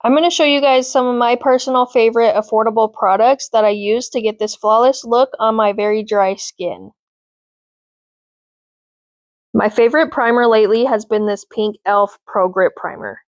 I'm going to show you guys some of my personal favorite affordable products that I use to get this flawless look on my very dry skin. My favorite primer lately has been this pink e.l.f. Pro Grip Primer.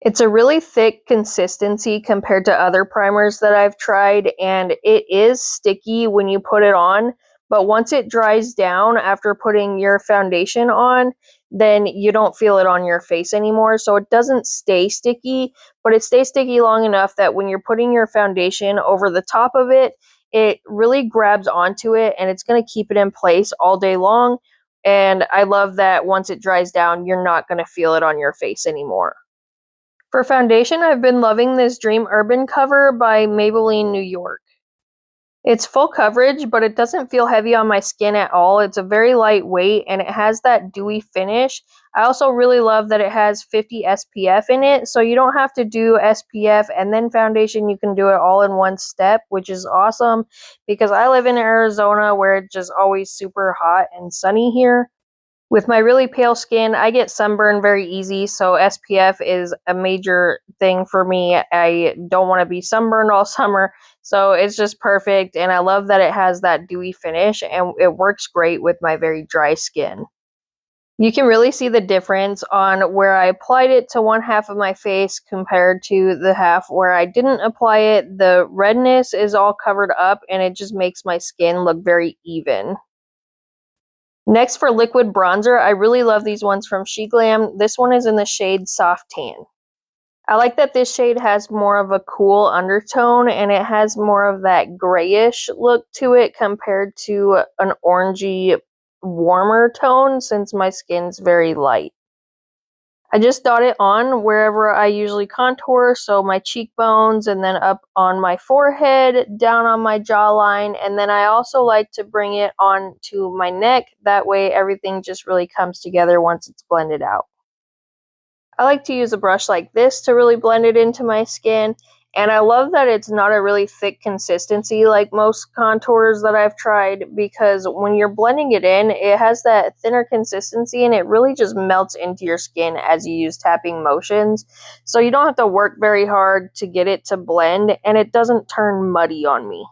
It's a really thick consistency compared to other primers that I've tried, and it is sticky when you put it on, but once it dries down after putting your foundation on, then you don't feel it on your face anymore. So it doesn't stay sticky, but it stays sticky long enough that when you're putting your foundation over the top of it, it really grabs onto it and it's going to keep it in place all day long. And I love that once it dries down, you're not going to feel it on your face anymore. For foundation, I've been loving this Dream Urban cover by Maybelline New York. It's full coverage, but it doesn't feel heavy on my skin at all. It's a very lightweight and it has that dewy finish. I also really love that it has 50 SPF in it, so you don't have to do SPF and then foundation. You can do it all in one step, which is awesome because I live in Arizona where it's just always super hot and sunny here. With my really pale skin, I get sunburned very easy, so SPF is a major thing for me. I don't want to be sunburned all summer, so it's just perfect, and I love that it has that dewy finish, and it works great with my very dry skin. You can really see the difference on where I applied it to one half of my face compared to the half where I didn't apply it. The redness is all covered up, and it just makes my skin look very even. Next, for liquid bronzer, I really love these ones from SheGlam. This one is in the shade Soft Tan. I like that this shade has more of a cool undertone and it has more of that grayish look to it compared to an orangey, warmer tone since my skin's very light. I just dot it on wherever I usually contour, so my cheekbones and then up on my forehead, down on my jawline, and then I also like to bring it on to my neck. That way everything just really comes together once it's blended out. I like to use a brush like this to really blend it into my skin, and I love that it's not a really thick consistency like most contours that I've tried, because when you're blending it in, it has that thinner consistency and it really just melts into your skin as you use tapping motions. So you don't have to work very hard to get it to blend, and it doesn't turn muddy on me.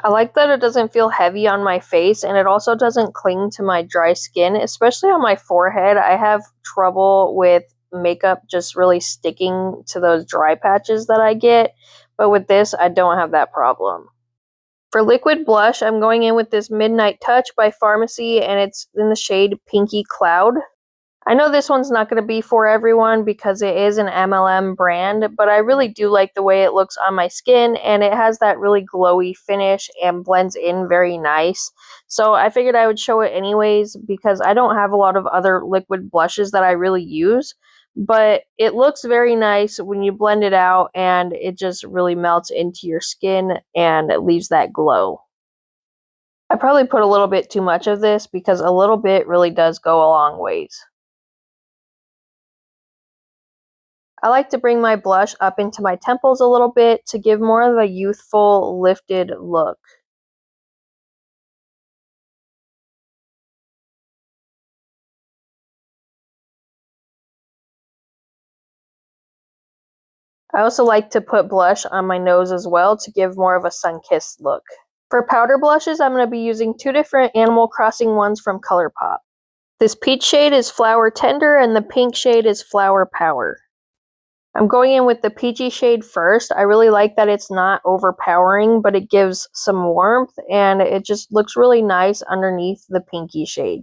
I like that it doesn't feel heavy on my face and it also doesn't cling to my dry skin, especially on my forehead. I have trouble with makeup just really sticking to those dry patches that I get, but with this, I don't have that problem. For liquid blush, I'm going in with this Midnight Touch by Farmasi and it's in the shade Pinky Cloud. I know this one's not going to be for everyone because it is an MLM brand, but I really do like the way it looks on my skin and it has that really glowy finish and blends in very nice. So I figured I would show it anyways because I don't have a lot of other liquid blushes that I really use, but it looks very nice when you blend it out and it just really melts into your skin and it leaves that glow. I probably put a little bit too much of this because a little bit really does go a long ways. I like to bring my blush up into my temples a little bit to give more of a youthful, lifted look. I also like to put blush on my nose as well to give more of a sun-kissed look. For powder blushes, I'm going to be using two different Animal Crossing ones from ColourPop. This peach shade is Flower Tender and the pink shade is Flower Power. I'm going in with the peachy shade first. I really like that it's not overpowering, but it gives some warmth and it just looks really nice underneath the pinky shade.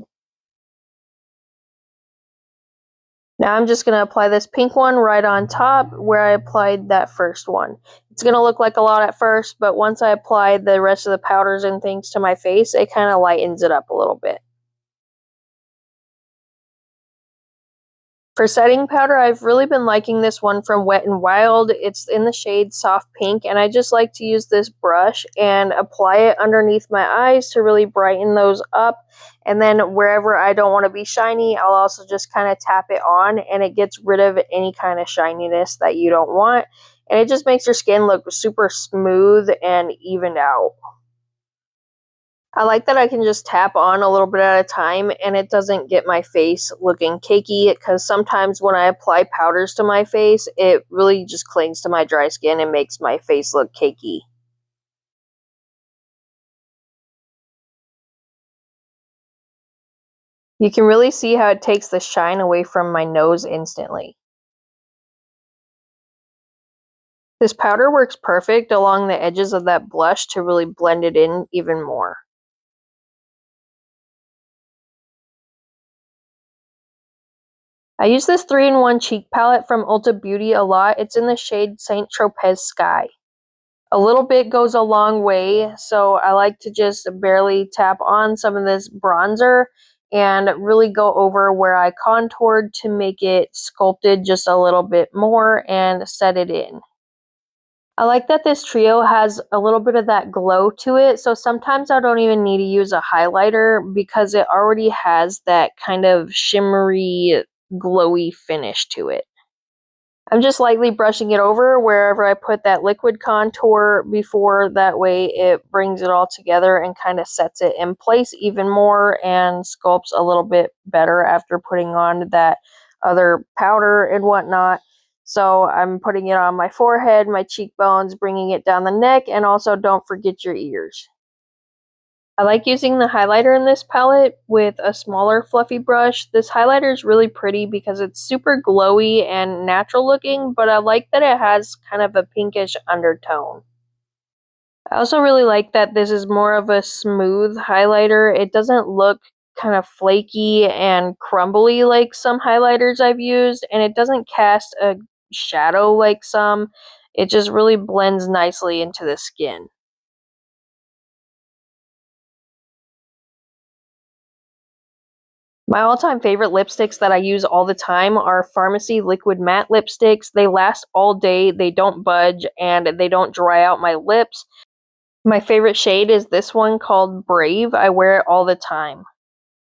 Now I'm just going to apply this pink one right on top where I applied that first one. It's going to look like a lot at first, but once I apply the rest of the powders and things to my face, it kind of lightens it up a little bit. For setting powder, I've really been liking this one from Wet n Wild. It's in the shade Soft Pink, and I just like to use this brush and apply it underneath my eyes to really brighten those up. And then wherever I don't want to be shiny, I'll also just kind of tap it on, and it gets rid of any kind of shininess that you don't want. And it just makes your skin look super smooth and evened out. I like that I can just tap on a little bit at a time and it doesn't get my face looking cakey, because sometimes when I apply powders to my face, it really just clings to my dry skin and makes my face look cakey. You can really see how it takes the shine away from my nose instantly. This powder works perfect along the edges of that blush to really blend it in even more. I use this 3-in-1 cheek palette from Ulta Beauty a lot. It's in the shade Saint Tropez Sky. A little bit goes a long way, so I like to just barely tap on some of this bronzer and really go over where I contoured to make it sculpted just a little bit more and set it in. I like that this trio has a little bit of that glow to it, so sometimes I don't even need to use a highlighter because it already has that kind of shimmery, glowy finish to it. I'm just lightly brushing it over wherever I put that liquid contour before, that way it brings it all together and kind of sets it in place even more and sculpts a little bit better after putting on that other powder and whatnot. So I'm putting it on my forehead, my cheekbones, bringing it down the neck, and also don't forget your ears. I like using the highlighter in this palette with a smaller fluffy brush. This highlighter is really pretty because it's super glowy and natural looking, but I like that it has kind of a pinkish undertone. I also really like that this is more of a smooth highlighter. It doesn't look kind of flaky and crumbly like some highlighters I've used, and it doesn't cast a shadow like some. It just really blends nicely into the skin. My all-time favorite lipsticks that I use all the time are Farmasi liquid matte lipsticks. They last all day, they don't budge, and they don't dry out my lips. My favorite shade is this one called Brave. I wear it all the time.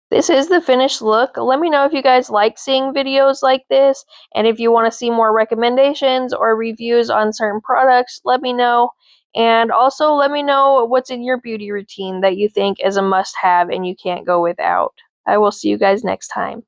This is the finished look. Let me know if you guys like seeing videos like this, and if you want to see more recommendations or reviews on certain products, let me know. And also let me know what's in your beauty routine that you think is a must-have and you can't go without. I will see you guys next time.